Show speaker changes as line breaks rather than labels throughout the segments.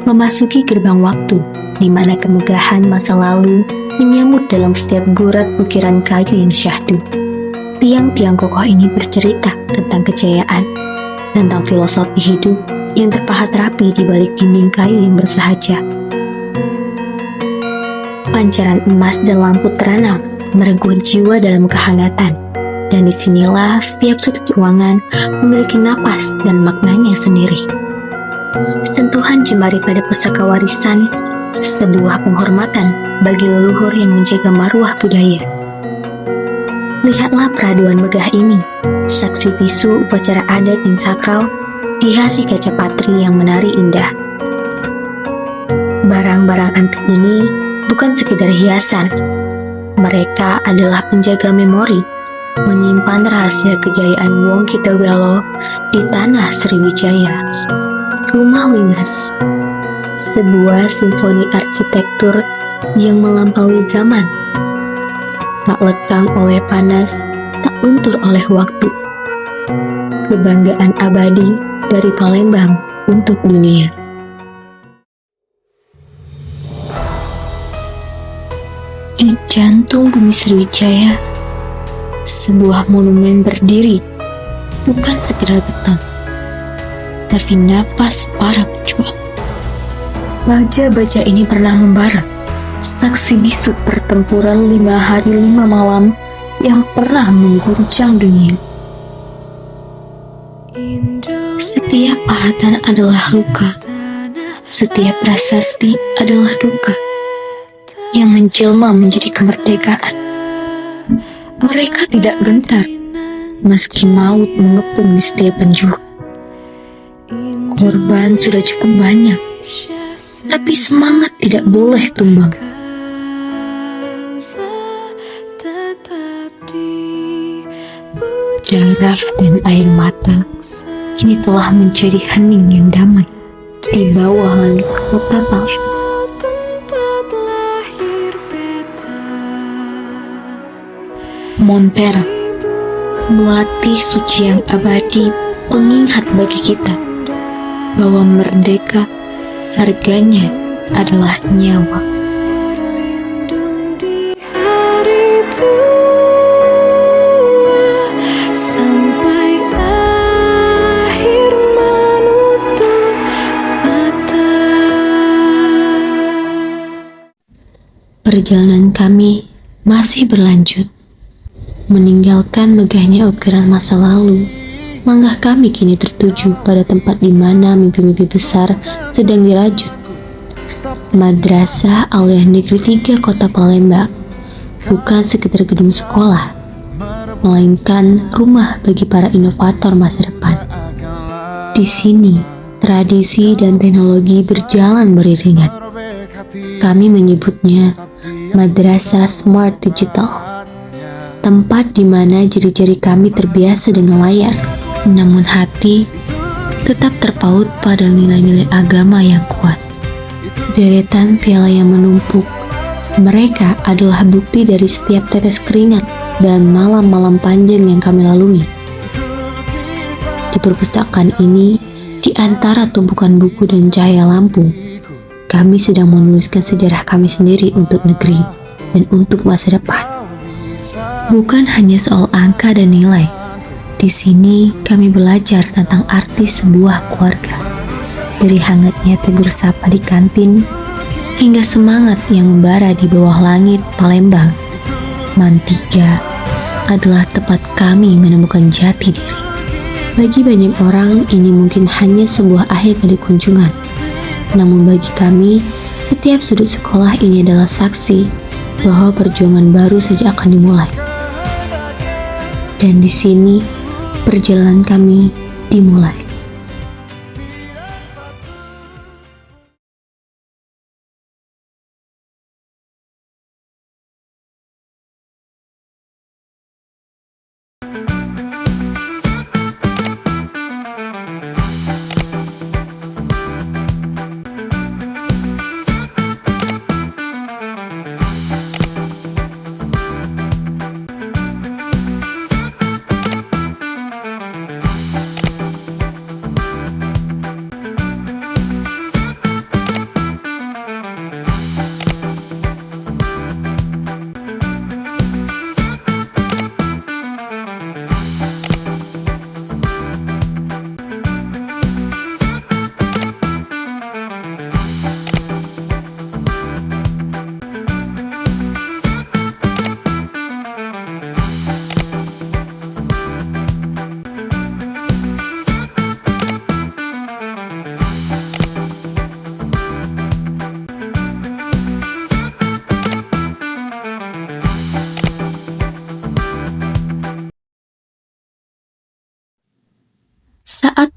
memasuki gerbang waktu, di mana kemegahan masa lalu menyambut dalam setiap gurat ukiran kayu yang syahdu. Tiang-tiang kokoh ini bercerita tentang kejayaan, tentang filosofi hidup yang terpahat rapi di balik dinding kayu yang bersahaja. Pancaran emas dan lampu teranam merengkuh jiwa dalam kehangatan, dan disinilah setiap sudut ruangan memiliki napas dan maknanya sendiri. Sentuhan jemari pada pusaka warisan, sebuah penghormatan bagi leluhur yang menjaga marwah budaya. Lihatlah peraduan megah ini, saksi bisu upacara adat yang sakral, dihiasi kaca patri yang menari indah. Barang-barang antik ini bukan sekedar hiasan, mereka adalah penjaga memori, menyimpan rahasia kejayaan Wong Kitogalo di tanah Sriwijaya. Rumah Limas, sebuah simfoni arsitektur yang melampaui zaman, tak lekang oleh panas, tak luntur oleh waktu. Kebanggaan abadi dari Palembang untuk dunia. Di jantung bumi Sriwijaya, sebuah monumen berdiri, bukan sekedar beton, tapi napas para pejuang. Baja-baja ini pernah membara, saksi bisu pertempuran 5 hari 5 malam yang pernah mengguncang dunia. Setiap pahatan adalah luka, setiap prasasti adalah duka yang menjelma menjadi kemerdekaan. Mereka tidak gentar, meski maut mengepung di setiap penjuru. Korban sudah cukup banyak, tapi semangat tidak boleh tumbang. Darah dan air mata kini telah menjadi hening yang damai di bawah langit kota Palembang. Montpera, melati suci yang abadi, pengingat bagi kita bahwa merdeka harganya adalah nyawa. Sampai akhir menutup mata. Perjalanan kami masih berlanjut. Meninggalkan megahnya ukiran masa lalu, langkah kami kini tertuju pada tempat di mana mimpi-mimpi besar sedang dirajut. Madrasah Aliyah Negeri 3 Kota Palembang bukan sekedar gedung sekolah, melainkan rumah bagi para inovator masa depan. Di sini, tradisi dan teknologi berjalan beriringan. Kami menyebutnya Madrasah Smart Digital, tempat di mana jari-jari kami terbiasa dengan layar, namun hati tetap terpaut pada nilai-nilai agama yang kuat. Deretan piala yang menumpuk, mereka adalah bukti dari setiap tetes keringat dan malam-malam panjang yang kami lalui. Di perpustakaan ini, di antara tumpukan buku dan cahaya lampu, kami sedang menuliskan sejarah kami sendiri untuk negeri dan untuk masa depan. Bukan hanya soal angka dan nilai. Di sini kami belajar tentang arti sebuah keluarga. Dari hangatnya tegur sapa di kantin, hingga semangat yang membara di bawah langit Palembang. Man 3 adalah tempat kami menemukan jati diri. Bagi banyak orang, ini mungkin hanya sebuah akhir dari kunjungan. Namun bagi kami, setiap sudut sekolah ini adalah saksi bahwa perjuangan baru saja akan dimulai. Dan di sini, perjalanan kami dimulai.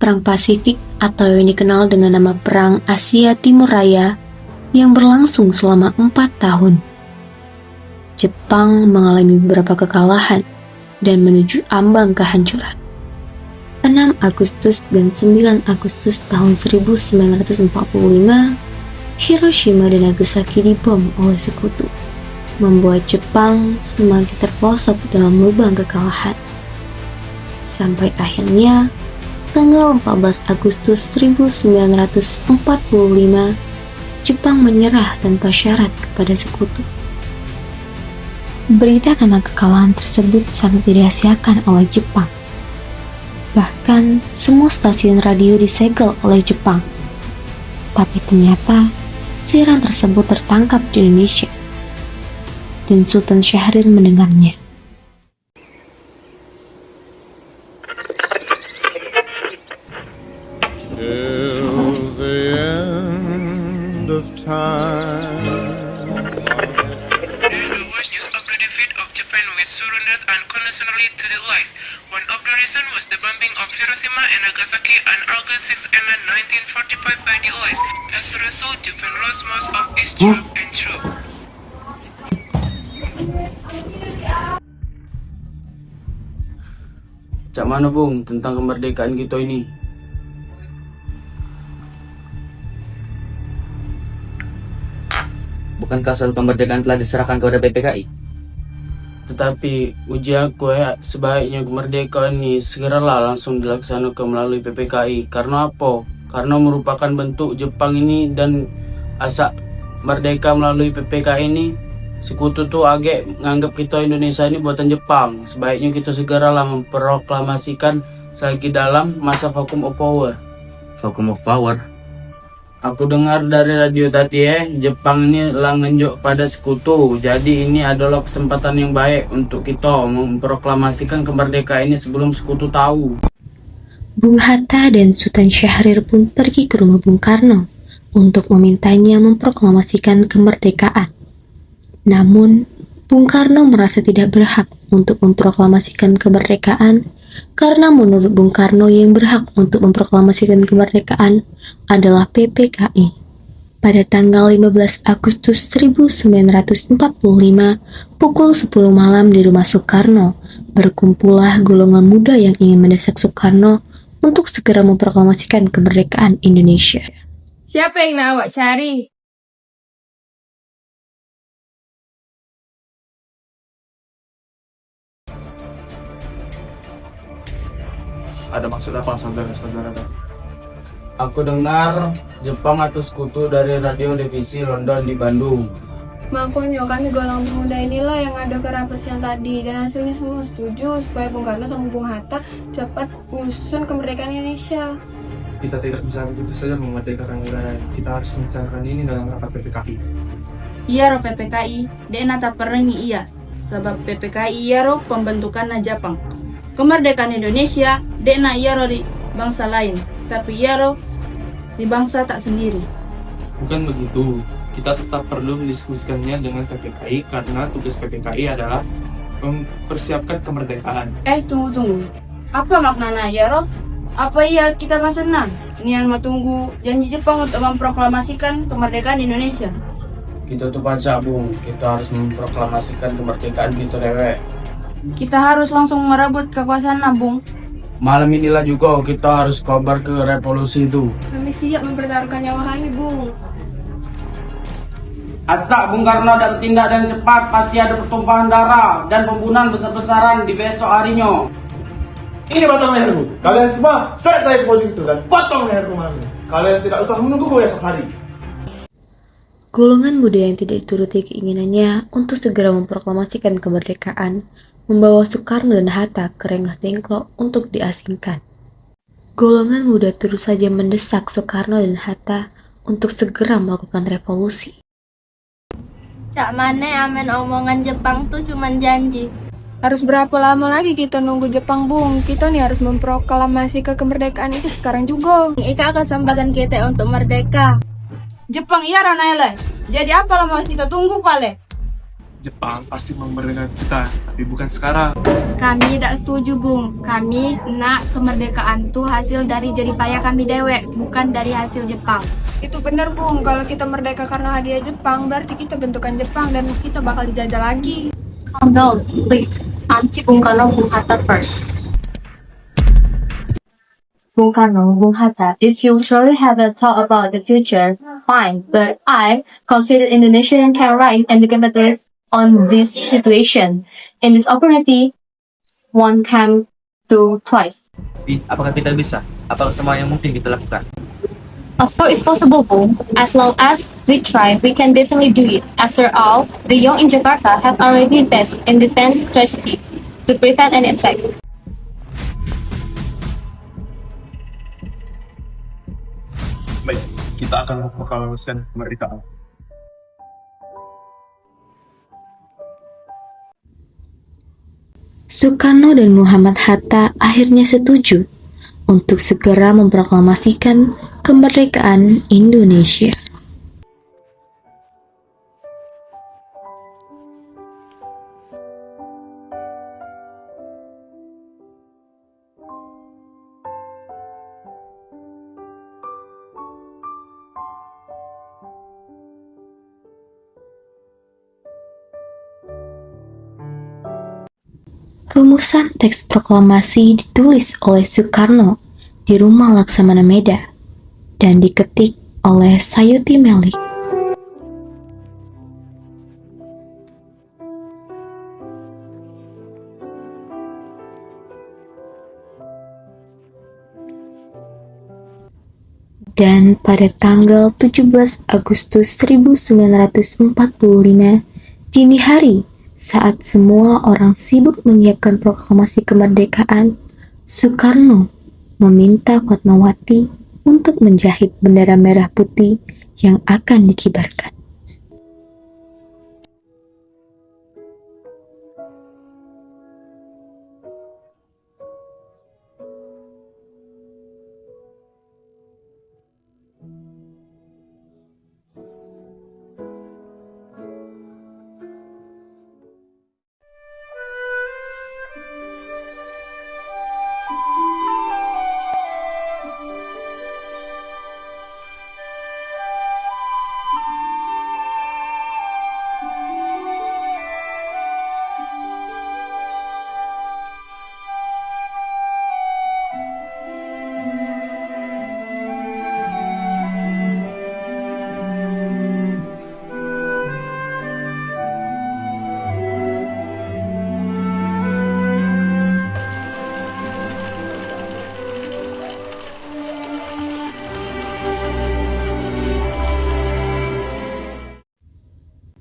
Perang Pasifik atau yang dikenal dengan nama Perang Asia Timur Raya yang berlangsung selama 4 tahun. Jepang mengalami beberapa kekalahan dan menuju ambang kehancuran. 6 Agustus dan 9 Agustus tahun 1945, Hiroshima dan Nagasaki dibom oleh sekutu, membuat Jepang semakin terpelosok dalam lubang kekalahan. Sampai akhirnya, tanggal 14 Agustus 1945, Jepang menyerah tanpa syarat kepada sekutu. Berita tentang kekalahan tersebut sangat dirahasiakan oleh Jepang. Bahkan, semua stasiun radio disegel oleh Jepang. Tapi ternyata, siaran tersebut tertangkap di Indonesia. Dan Sultan Syahrir mendengarnya.
Till the end of time.
The worst news of the defeat of Japan was surrendered unconditionally to the Allies. One of the reasons was the bombing of Hiroshima and Nagasaki on August 6 and 1945 by the Allies. As a result, Japan lost most of its troops and troops.
Cak mana Bung tentang kemerdekaan kita ini?
Bukankah surat kemerdekaan telah diserahkan kepada PPKI?
Tetapi uji aku sebaiknya kemerdekaan ini segeralah langsung dilaksanakan melalui PPKI. Karena apa? Karena merupakan bentuk Jepang ini dan asa merdeka melalui PPKI ini. Sekutu tuh agak menganggap kita Indonesia ini buatan Jepang. Sebaiknya kita segeralah memproklamasikan selagi dalam masa vacuum of power.
Vacuum of power.
Aku dengar dari radio tadi Jepang ini lah ngenjuk pada sekutu. Jadi ini adalah kesempatan yang baik untuk kita memproklamasikan kemerdekaan ini sebelum sekutu tahu.
Bung Hatta dan Sultan Syahrir pun pergi ke rumah Bung Karno untuk memintanya memproklamasikan kemerdekaan. Namun, Bung Karno merasa tidak berhak untuk memproklamasikan kemerdekaan karena menurut Bung Karno yang berhak untuk memproklamasikan kemerdekaan adalah PPKI. Pada tanggal 15 Agustus 1945, pukul 10 malam di rumah Soekarno, berkumpullah golongan muda yang ingin mendesak Soekarno untuk segera memproklamasikan kemerdekaan Indonesia.
Siapa yang nak awak cari?
Ada maksud apa saudara-saudara?
Aku dengar Jepang atau sekutu dari radio divisi London di Bandung.
Makanya kami golongan pemuda inilah yang ada ke rapat siang tadi dan hasilnya semua setuju supaya Bung Karno sama Bung Hatta cepat menyusun kemerdekaan Indonesia.
Kita tidak bisa begitu saja memerdekakan negara. Kita harus membicarakan ini dalam rapat PPKI.
Iya ro PPKI, dek nata perengi iya. Sebab PPKI iya ro pembentukan na Jepang. Kemerdekaan Indonesia, dek na iya ro di bangsa lain. Tapi iya ro di bangsa tak sendiri.
Bukan begitu. Kita tetap perlu mendiskusikannya dengan PPKI karena tugas PPKI adalah mempersiapkan kemerdekaan.
Tunggu. Apa maknanya iya ro? Apa iya kita mah senang? Nian mau tunggu janji Jepang untuk memproklamasikan kemerdekaan Indonesia.
Kita tuh baca Bung, kita harus memproklamasikan kemerdekaan kita dewek.
Kita harus langsung merebut kekuasaan Bung.
Malam inilah juga kita harus kabar ke revolusi itu.
Kami siap mempertaruhkan nyawa kami, Bung.
Asal Bung Karno dan tindak dan cepat, pasti ada pertumpahan darah dan pembunuhan besar-besaran di besok harinya.
Ini batang leherku. Kalian semua seret saya ke pojok itu dan potong leherku malam ini. Kalian tidak usah menunggu besok hari.
Golongan muda yang tidak dituruti keinginannya untuk segera memproklamasikan kemerdekaan membawa Soekarno dan Hatta ke Rengas Dengklok untuk diasingkan. Golongan muda terus saja mendesak Soekarno dan Hatta untuk segera melakukan revolusi.
Cak mana amen omongan Jepang tuh cuman janji.
Harus berapa lama lagi kita nunggu Jepang, Bung? Kita nih harus memproklamasi kemerdekaan itu sekarang juga.
Ika kesempatan kita untuk merdeka.
Jepang iya Ranele. Jadi apa lah mau kita tunggu pale?
Jepang pasti memerdekakan kita, tapi bukan sekarang.
Kami tidak setuju, Bung. Kami nak kemerdekaan tuh hasil dari jerih payah kami dewek, bukan dari hasil Jepang.
Itu benar, Bung. Kalau kita merdeka karena hadiah Jepang, berarti kita bentukan Jepang dan kita bakal dijajah lagi.
Calm down, please. Anti Bung Karno, Bung Hatta first. Bung Karno, Bung Hatta, if you truly have a thought about the future, fine. But I'm confident Indonesia can rise and capitalize on this situation. In this opportunity, one can do twice.
Apakah kita bisa? Apakah semua yang mungkin kita lakukan?
Of course, it's possible, Bung. As long as we try, we can definitely do it. After all, the young in Jakarta have already invested in defense strategy to prevent any attack.
Baik, kita akan memproklamasikan kemerdekaan.
Soekarno dan Muhammad Hatta akhirnya setuju untuk segera memproklamasikan kemerdekaan Indonesia. Rumusan teks proklamasi ditulis oleh Soekarno di rumah Laksamana Meda dan diketik oleh Sayuti Melik. Dan pada tanggal 17 Agustus 1945 dini hari, saat semua orang sibuk menyiapkan proklamasi kemerdekaan, Soekarno meminta Fatmawati untuk menjahit bendera merah putih yang akan dikibarkan.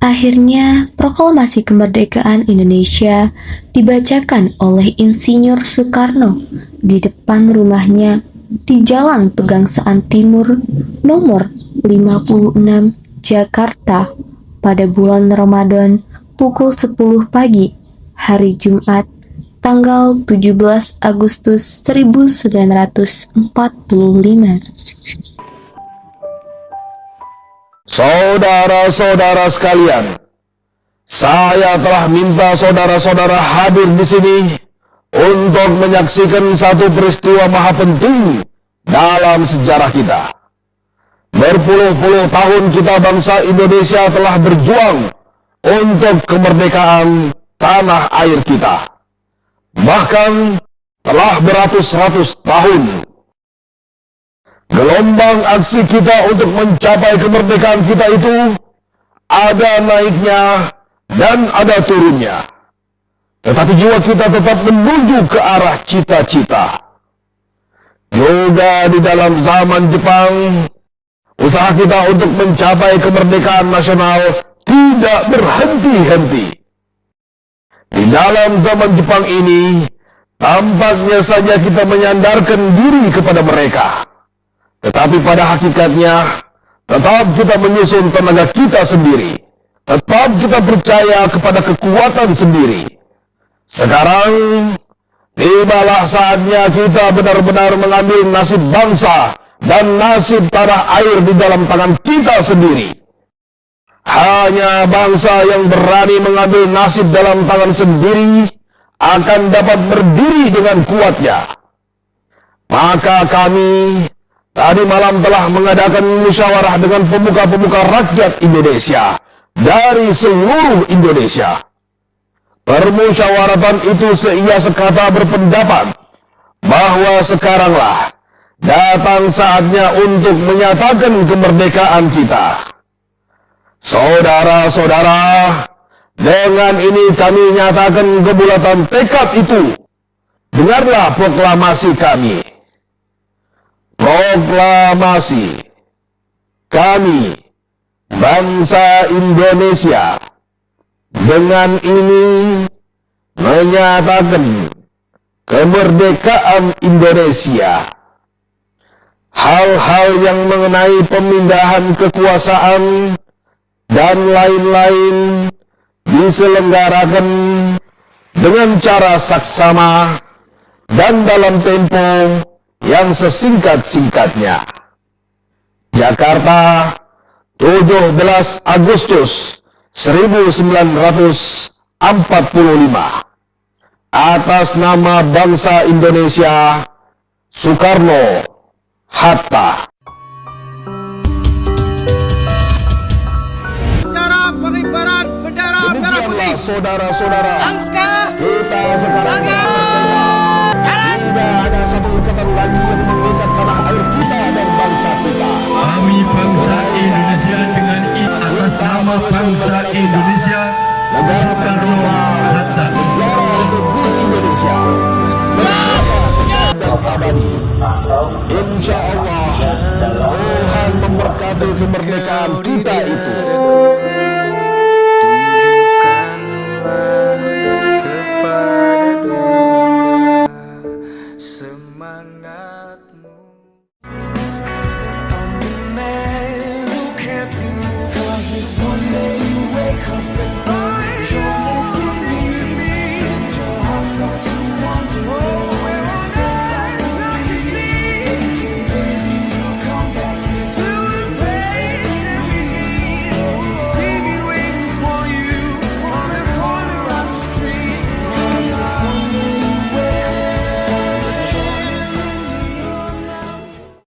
Akhirnya, proklamasi kemerdekaan Indonesia dibacakan oleh Insinyur Soekarno di depan rumahnya di Jalan Pegangsaan Timur nomor 56 Jakarta pada bulan Ramadan pukul 10 pagi hari Jumat tanggal 17 Agustus 1945.
Saudara-saudara sekalian, saya telah minta saudara-saudara hadir di sini untuk menyaksikan satu peristiwa maha penting dalam sejarah kita. Berpuluh-puluh tahun kita bangsa Indonesia telah berjuang untuk kemerdekaan tanah air kita. Bahkan telah beratus-ratus tahun. Gelombang aksi kita untuk mencapai kemerdekaan kita itu ada naiknya dan ada turunnya. Tetapi jiwa kita tetap menuju ke arah cita-cita. Juga di dalam zaman Jepang, usaha kita untuk mencapai kemerdekaan nasional tidak berhenti-henti. Di dalam zaman Jepang ini, tampaknya saja kita menyandarkan diri kepada mereka. Tetapi pada hakikatnya, tetap kita menyusun tenaga kita sendiri. Tetap kita percaya kepada kekuatan sendiri. Sekarang, tibalah saatnya kita benar-benar mengambil nasib bangsa dan nasib tanah air di dalam tangan kita sendiri. Hanya bangsa yang berani mengambil nasib dalam tangan sendiri akan dapat berdiri dengan kuatnya. Maka kami tadi malam telah mengadakan musyawarah dengan pemuka-pemuka rakyat Indonesia dari seluruh Indonesia. Permusyawaratan itu seia sekata berpendapat bahwa sekaranglah datang saatnya untuk menyatakan kemerdekaan kita. Saudara-saudara, dengan ini kami nyatakan kebulatan tekad itu. Dengarlah proklamasi kami. Proklamasi kami, bangsa Indonesia, dengan ini menyatakan kemerdekaan Indonesia. Hal-hal yang mengenai pemindahan kekuasaan dan lain-lain diselenggarakan dengan cara saksama dan dalam tempo yang sesingkat-singkatnya. Jakarta, 17 Agustus 1945. Atas nama bangsa Indonesia, Soekarno Hatta.
Cara pengibaran bendera merah putih.
Saudara-saudara, kita sekarang tidak ada satu ikatan lagi yang mengikat tanah air kita dan bangsa kita.
Kami bangsa Indonesia dengan atas nama bangsa Indonesia, Soekarno Hatta.
Negara Republik Indonesia. Insya Allah Tuhan memberkati kemerdekaan kita itu.